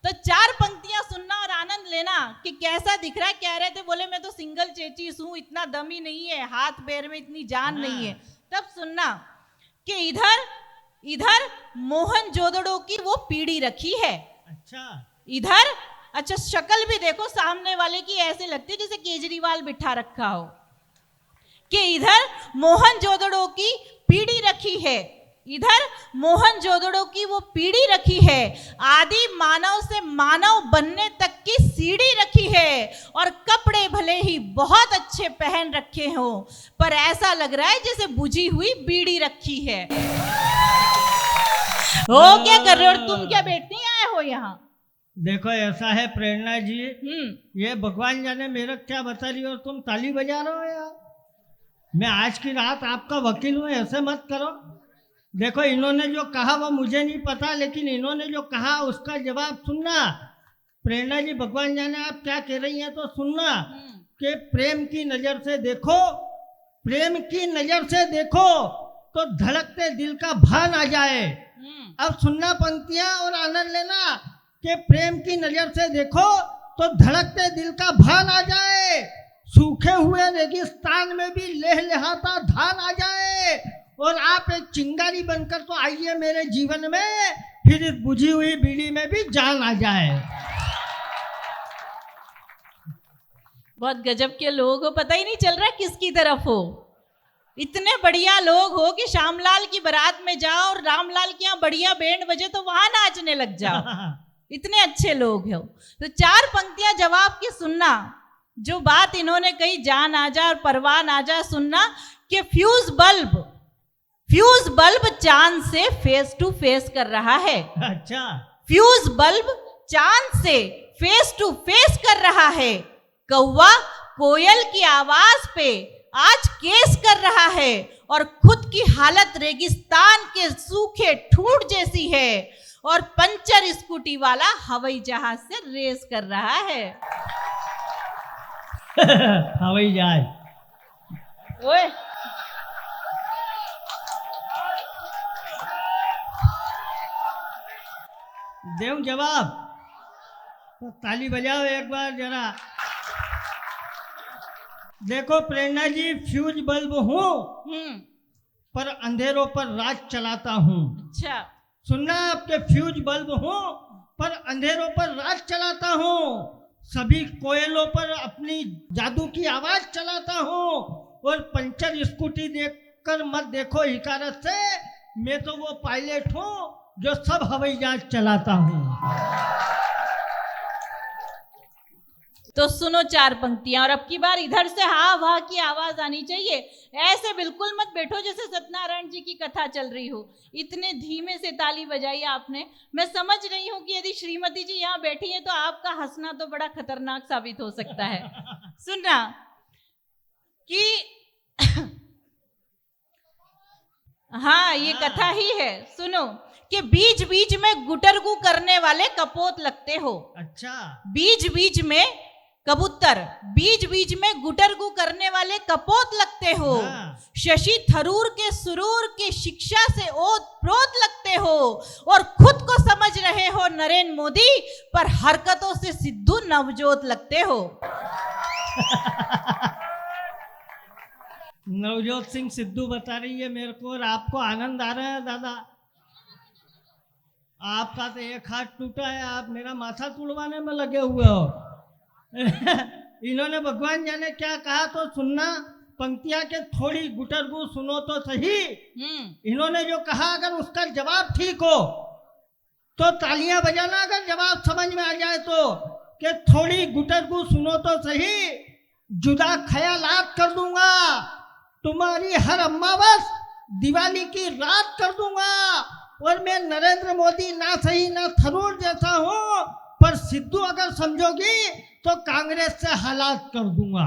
तो 4 पंक्तियां सुनना और आनंद लेना कि कैसा दिख रहा है। कह रहे थे, बोले मैं तो सिंगल चेचीस हूं, इतना दम ही नहीं है, हाथ पैर में इतनी जान नहीं है। तब सुनना कि इधर मोहनजोदड़ो की वो पीढ़ी रखी है। अच्छा, इधर अच्छा शक्ल भी देखो सामने वाले की, ऐसे लगती है जैसे केजरीवाल बिठा रखा हो। कि इधर मोहनजोदड़ो की पीढ़ी रखी है, इधर मोहनजोदड़ो की वो पीढ़ी रखी है। आदि मानव से मानव बनने तक की सीढ़ी रखी है। और कपड़े भले ही बहुत अच्छे पहन रखे हो, पर ऐसा लग रहा है जैसे बुझी हुई बीड़ी रखी है। हो क्या कर रहे हो? और तुम क्या बैठने आए हो यहाँ? देखो ऐसा है प्रेरणा जी, ये भगवान जाने मेरा क्या बता रही हो और तुम ताली बजा रहे हो यार। मैं आज की रात आपका वकील हूँ, ऐसे मत करो। देखो इन्होंने जो कहा वो मुझे नहीं पता, लेकिन इन्होंने जो कहा उसका जवाब सुनना। प्रेरणा जी भगवान जाने आप क्या कह रही हैं तो सुनना कि प्रेम की नजर से देखो, प्रेम की नजर से देखो तो धड़कते दिल का भान आ जाए। अब सुनना पंक्तियां और आनंद लेना कि प्रेम की नजर से देखो तो धड़कते दिल का भान आ जाए। सूखे हुए रेगिस्तान में भी लहलहाता धान आ जाए। और आप एक चिंगारी बनकर तो आइए मेरे जीवन में, फिर इस बुझी हुई बीड़ी में भी जान आ जाए। बहुत गजब के लोग हो, पता ही नहीं चल रहा किसकी तरफ हो। इतने बढ़िया लोग हो कि श्यामलाल की बारात में जाओ और रामलाल के यहाँ बढ़िया बैंड बजे तो वहां नाचने लग जाओ। इतने अच्छे लोग हो। तो 4 पंक्तियां जवाब की सुनना। जो बात इन्होंने कही, जान आ जा और परवान आ जा, सुनना कि फ्यूज बल्ब चांद से फेस टू फेस कर रहा है। अच्छा, फ्यूज बल्ब चांद से फेस टू फेस कर रहा है। कौवा कोयल की आवाज पे आज केस कर रहा है। और खुद की हालत रेगिस्तान के सूखे ठूंठ जैसी है। और पंचर स्कूटी वाला हवाई जहाज से रेस कर रहा है। हवाई जहाज। ओए देव जवाब तो ताली बजाओ एक बार जरा। देखो प्रेरणा जी, फ्यूज बल्ब हूँ पर अंधेरों पर राज चलाता हूँ। अच्छा, सुनना आपके फ्यूज बल्ब हूँ पर अंधेरों पर राज चलाता हूँ। सभी कोयलों पर अपनी जादू की आवाज चलाता हूँ। और पंचर स्कूटी देखकर मत देखो हिकारत से, मैं तो वो पायलट हूँ जो सब हवाई जहाज चलाता हूँ। तो सुनो 4 पंक्तियां, और अब की बार इधर से हा वाह की आवाज आनी चाहिए। ऐसे बिल्कुल मत बैठो जैसे सत्यनारायण जी की कथा चल रही हो। इतने धीमे से ताली बजाई आपने। मैं समझ रही हूँ कि यदि श्रीमती जी यहाँ बैठी है तो आपका हंसना तो बड़ा खतरनाक साबित हो सकता है। सुनना कि हाँ, ये कथा ही है। सुनो कि बीच बीच में गुटरगू करने वाले कपोत लगते हो। अच्छा, बीच बीच में कबूतर, बीच बीच में गुटरगू करने वाले कपोत लगते हो। शशि थरूर के सुरूर की शिक्षा से ओत प्रोत लगते हो। और खुद को समझ रहे हो नरेंद्र मोदी, पर हरकतों से सिद्धू नवजोत लगते हो। नवजोत सिंह सिद्धू बता रही है मेरे को, और आपको आनंद आ रहा है दादा। आपका तो एक हाथ टूटा है, आप मेरा माथा तुड़वाने में लगे हुए हो। इन्होंने भगवान जाने क्या कहा तो सुनना। पंक्तियां के थोड़ी गुटरगू सुनो तो सही। इन्होंने जो कहा अगर उसका जवाब ठीक हो तो तालियां बजाना, अगर जवाब समझ में आ जाए तो। कि थोड़ी गुटरगू सुनो तो सही, जुदा ख्यालात कर दूंगा, तुम्हारी हर अमावस दिवाली की रात कर दूंगा। और मैं नरेंद्र मोदी ना सही ना थरूर जैसा हूं, पर सिद्धू अगर समझोगी तो कांग्रेस से हालात कर दूंगा।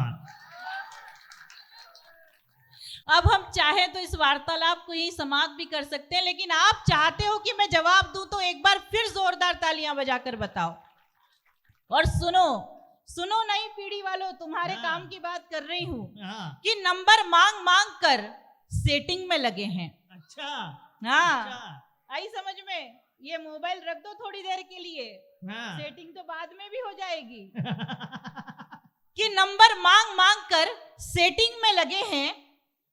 अब हम चाहे तो इस वार्तालाप को यही समाप्त भी कर सकते हैं, लेकिन आप चाहते हो कि मैं जवाब दूं तो एक बार फिर जोरदार तालियां बजाकर बताओ। और सुनो सुनो नई पीढ़ी वालों, तुम्हारे काम की बात कर रही हूं कि नंबर मांग मांग कर सेटिंग में लगे हैं। अच्छा, हाँ, अच्छा। आई समझ में? ये मोबाइल रख दो थोड़ी देर के लिए, हाँ। सेटिंग तो बाद में भी हो जाएगी। कि नंबर मांग मांग कर सेटिंग में लगे हैं,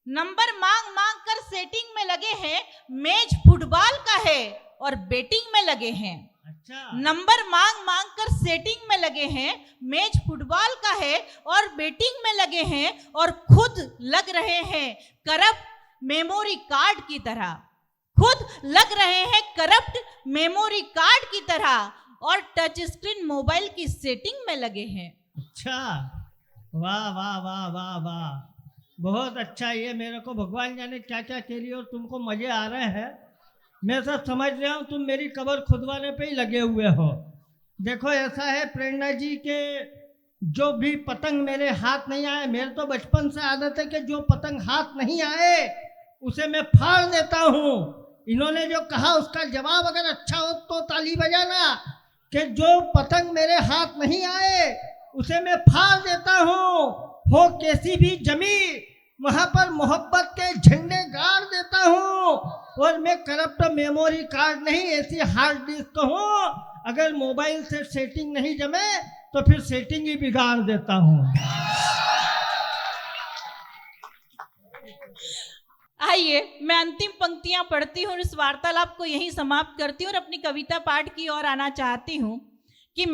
नंबर मांग मांग कर सेटिंग में लगे हैं, मैच फुटबॉल का है और बैटिंग में लगे हैं। अच्छा। नंबर मांग मांग कर सेटिंग में लगे हैं, मैच फुटबॉल का है और बैटिंग में लगे हैं, और खुद लग रहे हैं करप्ट मेमोरी कार्ड की तरह, खुद लग रहे हैं करप्ट मेमोरी कार्ड की तरह, और टच स्क्रीन मोबाइल की सेटिंग में लगे हैं। अच्छा, वाह वाह वाह वाह वाह, बहुत अच्छा। ये मेरे को भगवान जाने क्या क्या कह रही हो, और तुमको मजे आ रहे हैं। मैं सब समझ रहा हूँ, तुम मेरी कब्र खुदवाने पे ही लगे हुए हो। देखो ऐसा है प्रेरणा जी के जो भी पतंग मेरे हाथ नहीं आए, मेरे तो बचपन से आदत है कि जो पतंग हाथ नहीं आए उसे मैं फाड़ देता हूँ। इन्होंने जो कहा उसका जवाब अगर अच्छा हो तो ताली बजाना, कि जो पतंग मेरे हाथ नहीं आए उसे मैं फाड़ देता हूँ, हो कैसी भी जमी वहां पर मोहब्बत के झंडे गाड़ देता हूँ। और मैं करप्ट मेमोरी कार्ड नहीं, ऐसी हार्ड डिस्क हूँ, अगर मोबाइल से सेटिंग नहीं जमे तो फिर सेटिंग ही बिगाड़ देता हूँ। आइए मैं अंतिम पंक्तियां पढ़ती हूँ, इस वार्तालाप को यहीं समाप्त करती हूँ और अपनी कविता पाठ की ओर आना चाहती हूँ। कि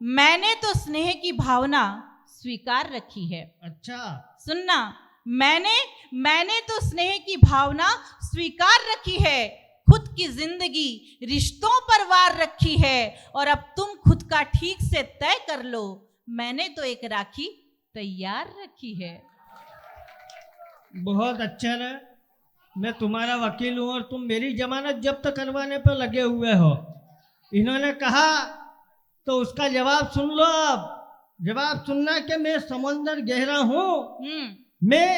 मैंने तो स्नेह की भावना स्वीकार रखी है। अच्छा, सुनना, मैंने तो स्नेह की भावना स्वीकार रखी है, खुद की जिंदगी रिश्तों पर वार रखी है, और अब तुम खुद का ठीक से तय कर लो, मैंने तो एक राखी तैयार रखी है। बहुत अच्छा है। मैं तुम्हारा वकील हूँ और तुम मेरी जमानत जब्त करवाने पर लगे हुए हो। इन्होंने कहा तो उसका जवाब सुन लो। अब जवाब सुनना कि मैं समंदर गहरा हूँ, मैं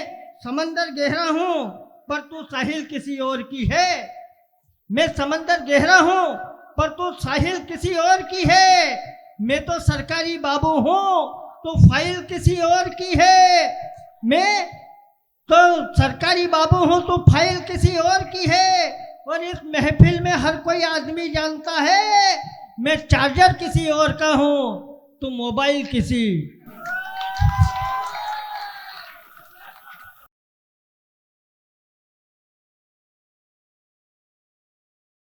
समंदर गहरा हूँ पर तू साहिल किसी और की है। मैं समंदर गहरा हूँ पर तू साहिल किसी और की है। मैं तो सरकारी बाबू हूँ तो फाइल किसी और की है। मैं तो सरकारी बाबू हूँ तो फाइल किसी और की है। और इस महफिल में हर कोई आदमी जानता है मैं चार्जर किसी और का हूँ तो मोबाइल किसी